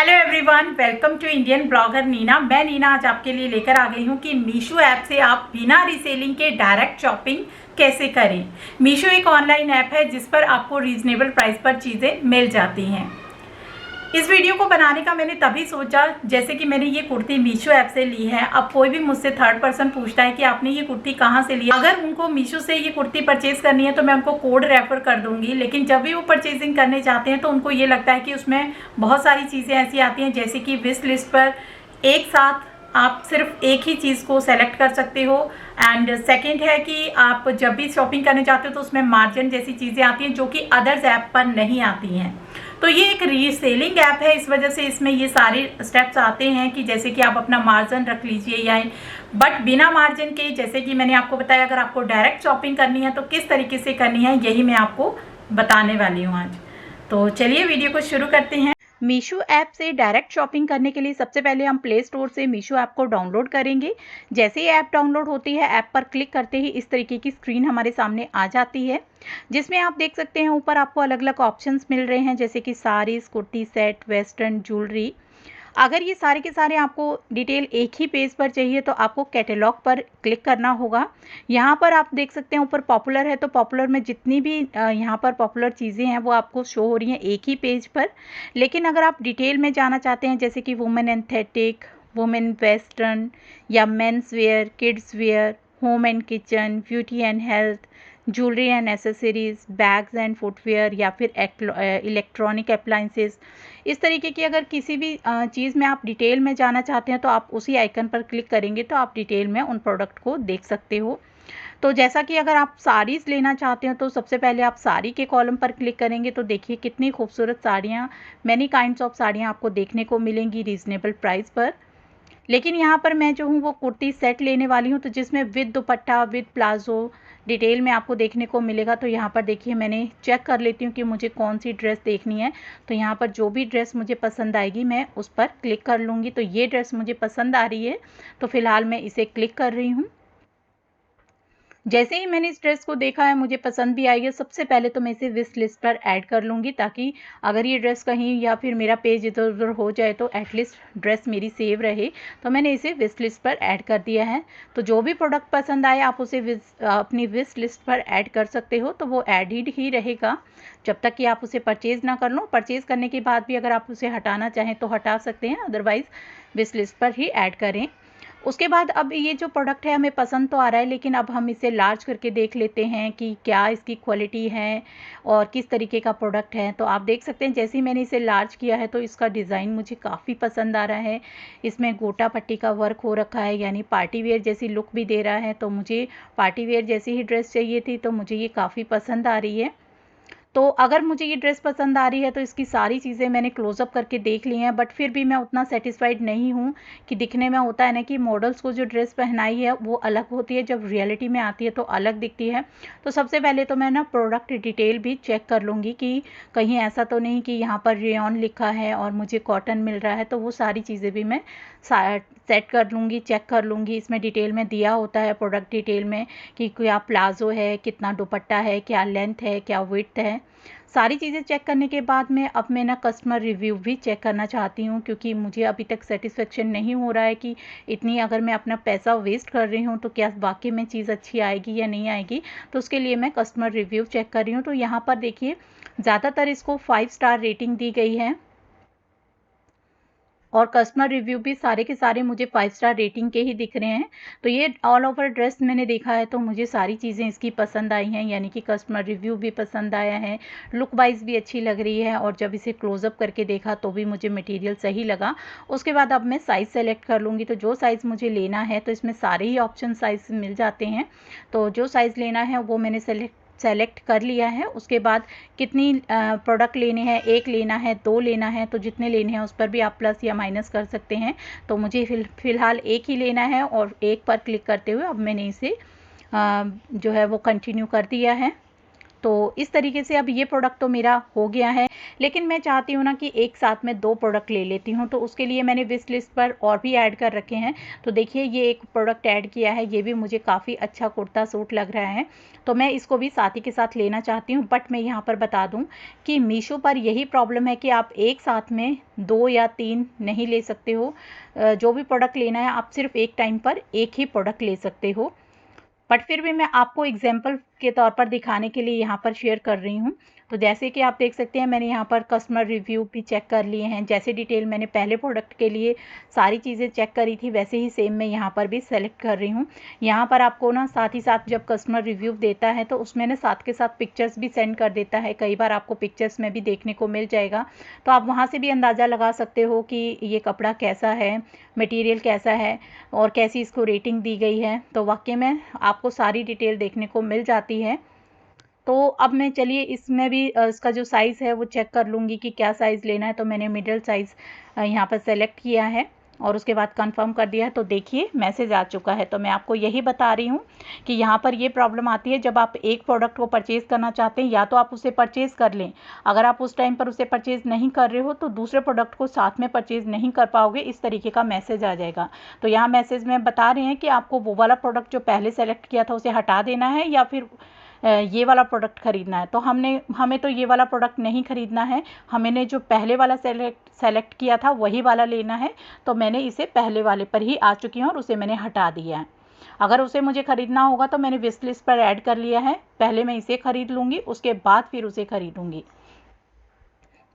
Hello everyone, welcome to Indian blogger Neena. मैं नीना आज आपके लिए लेकर आ गई हूँ कि मीशो ऐप से आप बिना रीसेलिंग के डायरेक्ट शॉपिंग कैसे करें। मीशो एक ऑनलाइन ऐप है जिस पर आपको रीजनेबल प्राइस पर चीज़ें मिल जाती हैं। इस वीडियो को बनाने का मैंने तभी सोचा जैसे कि मैंने ये कुर्ती मीशो ऐप से ली है। अब कोई भी मुझसे थर्ड पर्सन पूछता है कि आपने ये कुर्ती कहाँ से ली, अगर उनको मीशो से ये कुर्ती परचेज करनी है तो मैं उनको कोड रेफर कर दूंगी। लेकिन जब भी वो परचेजिंग करने जाते हैं तो उनको ये लगता है कि उसमें बहुत सारी चीज़ें ऐसी आती हैं, जैसे कि विश लिस्ट पर एक साथ आप सिर्फ एक ही चीज़ को सेलेक्ट कर सकते हो। एंड सेकेंड है कि आप जब भी शॉपिंग करने जाते हो तो उसमें मार्जिन जैसी चीज़ें आती हैं जो कि अदर्स ऐप पर नहीं आती हैं। तो ये एक रीसेलिंग ऐप है, इस वजह से इसमें ये सारे स्टेप्स आते हैं कि जैसे कि आप अपना मार्जिन रख लीजिए या बट बिना मार्जिन के, जैसे कि मैंने आपको बताया अगर आपको डायरेक्ट शॉपिंग करनी है तो किस तरीके से करनी है यही मैं आपको बताने वाली हूँ आज। तो चलिए वीडियो को शुरू करते हैं। मीशो ऐप से डायरेक्ट शॉपिंग करने के लिए सबसे पहले हम प्ले स्टोर से मीशो ऐप को डाउनलोड करेंगे। जैसे ही ऐप डाउनलोड होती है, ऐप पर क्लिक करते ही इस तरीके की स्क्रीन हमारे सामने आ जाती है, जिसमें आप देख सकते हैं ऊपर आपको अलग अलग ऑप्शंस मिल रहे हैं, जैसे कि saris, kurti set, western, jewellery. अगर ये सारे के सारे आपको डिटेल एक ही पेज पर चाहिए तो आपको कैटलॉग पर क्लिक करना होगा। यहाँ पर आप देख सकते हैं ऊपर पॉपुलर है, तो पॉपुलर में जितनी भी यहाँ पर पॉपुलर चीज़ें हैं वो आपको शो हो रही हैं एक ही पेज पर। लेकिन अगर आप डिटेल में जाना चाहते हैं, जैसे कि वुमेन एंथेटिक, वुमेन वेस्टर्न या men's wear, kids where, home and kitchen, beauty and health, jewellery and accessories, bags and footwear या फिर इलेक्ट्रॉनिक अप्लाइंसेस, इस तरीके की अगर किसी भी चीज़ में आप डिटेल में जाना चाहते हैं तो आप उसी आइकन पर क्लिक करेंगे तो आप डिटेल में उन प्रोडक्ट को देख सकते हो। तो जैसा कि अगर आप साड़ीज़ लेना चाहते हो तो सबसे पहले आप साड़ी के कॉलम पर क्लिक करेंगे तो देखिए कितनी खूबसूरत साड़ियाँ, मैनी काइंड्स ऑफ साड़ियाँ आपको देखने को मिलेंगी रीज़नेबल प्राइस पर। लेकिन यहाँ पर मैं जो हूँ वो कुर्ती सेट लेने वाली हूँ, तो जिसमें with dupatta with palazzo detail में आपको देखने को मिलेगा। तो यहाँ पर देखिए मैंने चेक कर लेती हूँ कि मुझे कौन सी ड्रेस देखनी है। तो यहाँ पर जो भी ड्रेस मुझे पसंद आएगी मैं उस पर क्लिक कर लूँगी। तो ये ड्रेस मुझे पसंद आ रही है तो फ़िलहाल मैं इसे क्लिक कर रही हूँ। जैसे ही मैंने इस ड्रेस को देखा है, मुझे पसंद भी आई है, सबसे पहले तो मैं इसे विश लिस्ट पर ऐड कर लूँगी, ताकि अगर ये ड्रेस कहीं या फिर मेरा पेज इधर उधर हो जाए तो एटलीस्ट ड्रेस मेरी सेव रहे। तो मैंने इसे विश लिस्ट पर ऐड कर दिया है। तो जो भी प्रोडक्ट पसंद आए आप उसे अपनी विश लिस्ट पर ऐड कर सकते हो, तो वो एडिड ही रहेगा जब तक कि आप उसे परचेज़ ना कर लो। परचेज़ करने के बाद भी अगर आप उसे हटाना चाहें तो हटा सकते हैं, अदरवाइज़ विश लिस्ट पर ही ऐड करें। उसके बाद अब ये जो प्रोडक्ट है हमें पसंद तो आ रहा है, लेकिन अब हम इसे लार्ज करके देख लेते हैं कि क्या इसकी क्वालिटी है और किस तरीके का प्रोडक्ट है। तो आप देख सकते हैं जैसे ही मैंने इसे लार्ज किया है तो इसका डिज़ाइन मुझे काफ़ी पसंद आ रहा है। इसमें गोटा पट्टी का वर्क हो रखा है, यानी पार्टी वेयर जैसी लुक भी दे रहा है। तो मुझे पार्टी वेयर जैसी ही ड्रेस चाहिए थी, तो मुझे ये काफ़ी पसंद आ रही है। तो अगर मुझे ये ड्रेस पसंद आ रही है तो इसकी सारी चीज़ें मैंने क्लोज़अप करके देख ली हैं, बट फिर भी मैं उतना सेटिस्फाइड नहीं हूँ कि दिखने में होता है ना कि मॉडल्स को जो ड्रेस पहनाई है वो अलग होती है, जब रियलिटी में आती है तो अलग दिखती है। तो सबसे पहले तो मैं ना प्रोडक्ट डिटेल भी चेक कर लूँगी कि कहीं ऐसा तो नहीं कि यहाँ पर रेयॉन लिखा है और मुझे कॉटन मिल रहा है। तो वो सारी चीज़ें भी मैं सेट कर लूँगी, चेक कर लूँगी। इसमें डिटेल में दिया होता है प्रोडक्ट डिटेल में कि क्या प्लाजो है, कितना दुपट्टा है, क्या लेंथ है, क्या विड्थ है। सारी चीज़ें चेक करने के बाद में अब मैं ना कस्टमर रिव्यू भी चेक करना चाहती हूँ, क्योंकि मुझे अभी तक सेटिस्फेक्शन नहीं हो रहा है कि इतनी अगर मैं अपना पैसा वेस्ट कर रही हूँ तो क्या वाकई में चीज़ अच्छी आएगी या नहीं आएगी। तो उसके लिए मैं कस्टमर रिव्यू चेक कर रही हूँ। तो यहाँ पर देखिए ज़्यादातर इसको 5 स्टार रेटिंग दी गई है और कस्टमर रिव्यू भी सारे के सारे मुझे 5 स्टार रेटिंग के ही दिख रहे हैं। तो ये ऑल ओवर ड्रेस मैंने देखा है तो मुझे सारी चीज़ें इसकी पसंद आई हैं, यानी कि कस्टमर रिव्यू भी पसंद आया है, लुक वाइज भी अच्छी लग रही है, और जब इसे क्लोज़अप करके देखा तो भी मुझे मटेरियल सही लगा। उसके बाद अब मैं साइज़ सेलेक्ट कर लूँगी। तो जो साइज़ मुझे लेना है, तो इसमें सारे ही ऑप्शन साइज़ मिल जाते हैं, तो जो साइज़ लेना है वो मैंने सेलेक्ट कर लिया है। उसके बाद कितनी प्रोडक्ट लेने हैं, एक लेना है, दो लेना है, तो जितने लेने हैं उस पर भी आप प्लस या माइनस कर सकते हैं। तो मुझे फ़िलहाल एक ही लेना है और एक पर क्लिक करते हुए अब मैंने इसे जो है वो कंटिन्यू कर दिया है। तो इस तरीके से अब ये प्रोडक्ट तो मेरा हो गया है, लेकिन मैं चाहती हूँ ना कि एक साथ में 2 प्रोडक्ट ले लेती हूँ, तो उसके लिए मैंने विश लिस्ट पर और भी ऐड कर रखे हैं। तो देखिए ये एक प्रोडक्ट ऐड किया है, ये भी मुझे काफ़ी अच्छा कुर्ता सूट लग रहा है, तो मैं इसको भी साथ ही के साथ लेना चाहती हूँ। बट मैं यहाँ पर बता दूँ कि मीशो पर यही प्रॉब्लम है कि आप एक साथ में 2 या 3 नहीं ले सकते हो। जो भी प्रोडक्ट लेना है आप सिर्फ एक टाइम पर एक ही प्रोडक्ट ले सकते हो। बट फिर भी मैं आपको एग्जाम्पल के तौर पर दिखाने के लिए यहाँ पर शेयर कर रही हूँ। तो जैसे कि आप देख सकते हैं मैंने यहाँ पर कस्टमर रिव्यू भी चेक कर लिए हैं। जैसे डिटेल मैंने पहले प्रोडक्ट के लिए सारी चीज़ें चेक करी थी, वैसे ही सेम मैं यहाँ पर भी सेलेक्ट कर रही हूँ। यहाँ पर आपको ना साथ ही साथ जब कस्टमर रिव्यू देता है तो उसमें ना साथ के साथ पिक्चर्स भी सेंड कर देता है। कई बार आपको पिक्चर्स में भी देखने को मिल जाएगा, तो आप वहाँ से भी अंदाज़ा लगा सकते हो कि ये कपड़ा कैसा है, मटेरियल कैसा है और कैसी इसको रेटिंग दी गई है। तो वाकई में आपको सारी डिटेल देखने को मिल जाती है। तो अब मैं चलिए इसमें भी इसका जो साइज़ है वो चेक कर लूँगी कि क्या साइज़ लेना है। तो मैंने मिडिल साइज़ यहाँ पर सेलेक्ट किया है और उसके बाद कंफर्म कर दिया है। तो देखिए मैसेज आ चुका है। तो मैं आपको यही बता रही हूँ कि यहाँ पर ये प्रॉब्लम आती है जब आप एक प्रोडक्ट को परचेज़ करना चाहते हैं, या तो आप उसे परचेज़ कर लें। अगर आप उस टाइम पर उसे परचेज़ नहीं कर रहे हो तो दूसरे प्रोडक्ट को साथ में परचेज़ नहीं कर पाओगे, इस तरीके का मैसेज आ जाएगा। तो यहाँ मैसेज में बता रहे हैं कि आपको वो वाला प्रोडक्ट जो पहले सेलेक्ट किया था उसे हटा देना है या फिर ये वाला प्रोडक्ट ख़रीदना है। तो हमें तो ये वाला प्रोडक्ट नहीं ख़रीदना है, हमने जो पहले वाला सेलेक्ट किया था वही वाला लेना है। तो मैंने इसे पहले वाले पर ही आ चुकी हूँ और उसे मैंने हटा दिया है। अगर उसे मुझे ख़रीदना होगा तो मैंने विश लिस्ट पर ऐड कर लिया है। पहले मैं इसे ख़रीद लूँगी, उसके बाद फिर उसे ख़रीदूँगी।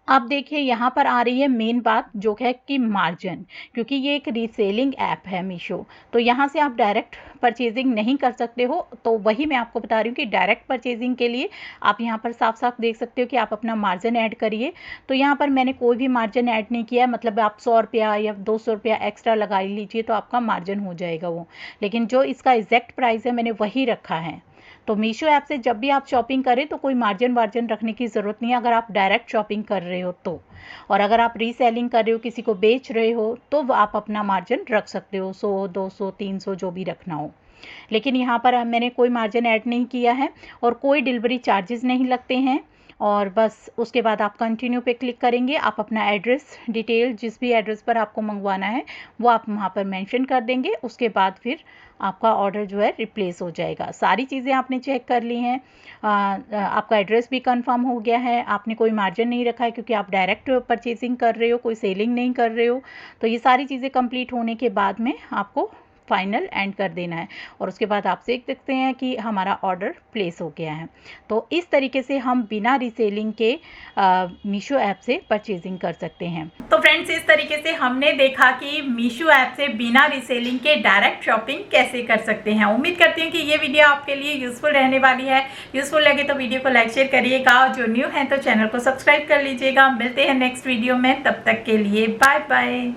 अब देखिए यहाँ पर आ रही है मेन बात, जो है कि मार्जिन, क्योंकि ये एक रीसेलिंग ऐप है मीशो, तो यहाँ से आप डायरेक्ट परचेजिंग नहीं कर सकते हो। तो वही मैं आपको बता रही हूँ कि डायरेक्ट परचेजिंग के लिए आप यहाँ पर साफ साफ देख सकते हो कि आप अपना मार्जिन ऐड करिए। तो यहाँ पर मैंने कोई भी मार्जिन ऐड नहीं किया, मतलब आप 100 रुपया या 200 रुपया एक्स्ट्रा लगा लीजिए तो आपका मार्जिन हो जाएगा वो, लेकिन जो इसका एग्जैक्ट प्राइस है मैंने वही रखा है। तो मीशो ऐप से जब भी आप शॉपिंग करें तो कोई मार्जिन वार्जिन रखने की ज़रूरत नहीं है, अगर आप डायरेक्ट शॉपिंग कर रहे हो तो। और अगर आप रीसेलिंग कर रहे हो, किसी को बेच रहे हो, तो आप अपना मार्जिन रख सकते हो, 100, 200, 300 जो भी रखना हो। लेकिन यहाँ पर मैंने कोई मार्जिन ऐड नहीं किया है और कोई डिलीवरी चार्जेस नहीं लगते हैं। और बस उसके बाद आप कंटिन्यू पे क्लिक करेंगे, आप अपना एड्रेस डिटेल, जिस भी एड्रेस पर आपको मंगवाना है वो आप वहाँ पर मेंशन कर देंगे। उसके बाद फिर आपका ऑर्डर जो है रिप्लेस हो जाएगा। सारी चीज़ें आपने चेक कर ली हैं, आपका एड्रेस भी कंफर्म हो गया है, आपने कोई मार्जिन नहीं रखा है क्योंकि आप डायरेक्ट परचेजिंग कर रहे हो, कोई सेलिंग नहीं कर रहे हो। तो ये सारी चीज़ें कंप्लीट होने के बाद में आपको फाइनल एंड कर देना है और उसके बाद आप देख सकते हैं कि हमारा ऑर्डर प्लेस हो गया है। तो इस तरीके से हम बिना रीसेलिंग के मीशो ऐप से परचेजिंग कर सकते हैं। तो फ्रेंड्स, इस तरीके से हमने देखा कि मीशो ऐप से बिना रीसेलिंग के डायरेक्ट शॉपिंग कैसे कर सकते हैं। उम्मीद करती हूँ कि ये वीडियो आपके लिए यूजफुल रहने वाली है। यूजफुल लगे तो वीडियो को लाइक शेयर करिएगा और जो न्यू है तो चैनल को सब्सक्राइब कर लीजिएगा। मिलते हैं नेक्स्ट वीडियो में, तब तक के लिए बाय बाय।